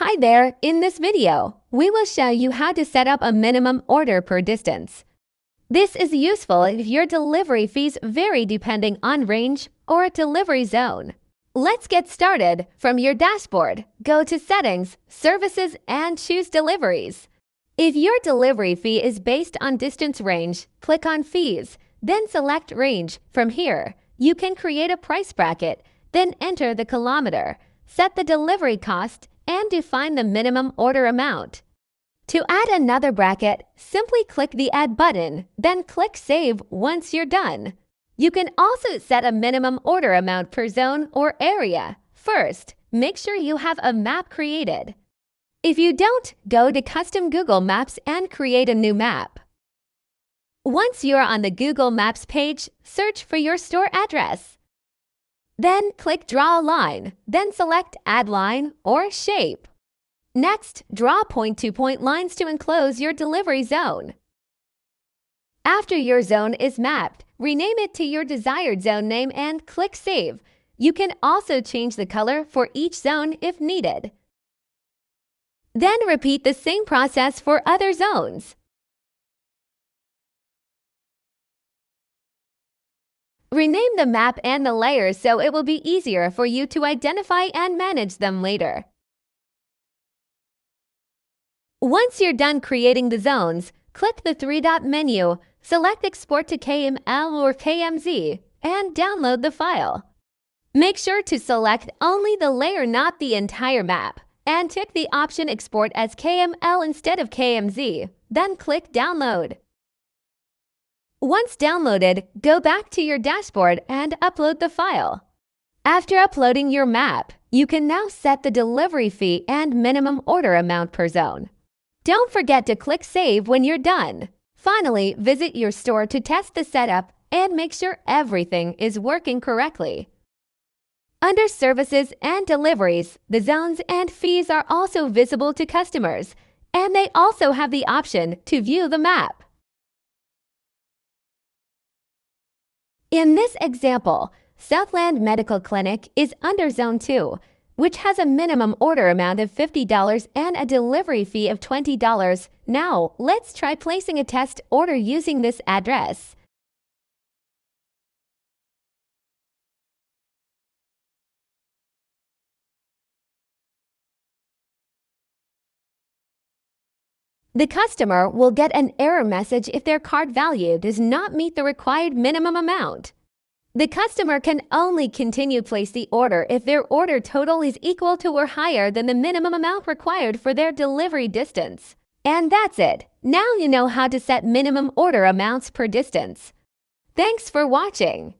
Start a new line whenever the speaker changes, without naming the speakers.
Hi there! In this video, we will show you how to set up a minimum order per distance. This is useful if your delivery fees vary depending on range or delivery zone. Let's get started. From your dashboard, go to Settings, Services, and choose Deliveries. If your delivery fee is based on distance range, click on Fees, then select Range. From here, you can create a price bracket, then enter the kilometer, set the delivery cost, and define the minimum order amount. To add another bracket, simply click the Add button, then click Save once you're done. You can also set a minimum order amount per zone or area. First, make sure you have a map created. If you don't, go to Custom Google Maps and create a new map. Once you're on the Google Maps page, search for your store address. Then click Draw a Line, then select Add Line or Shape. Next, draw point-to-point lines to enclose your delivery zone. After your zone is mapped, rename it to your desired zone name and click Save. You can also change the color for each zone if needed. Then repeat the same process for other zones. Rename the map and the layers so it will be easier for you to identify and manage them later. Once you're done creating the zones, click the three-dot menu, select Export to KML or KMZ, and download the file. Make sure to select only the layer, not the entire map, and tick the option Export as KML instead of KMZ, then click Download. Once downloaded, go back to your dashboard and upload the file. After uploading your map, you can now set the delivery fee and minimum order amount per zone. Don't forget to click Save when you're done. Finally, visit your store to test the setup and make sure everything is working correctly. Under Services and Deliveries, the zones and fees are also visible to customers, and they also have the option to view the map. In this example, Southland Medical Clinic is under Zone 2, which has a minimum order amount of $50 and a delivery fee of $20. Now, let's try placing a test order using this address. The customer will get an error message if their card value does not meet the required minimum amount. The customer can only continue to place the order if their order total is equal to or higher than the minimum amount required for their delivery distance. And that's it. Now you know how to set minimum order amounts per distance. Thanks for watching.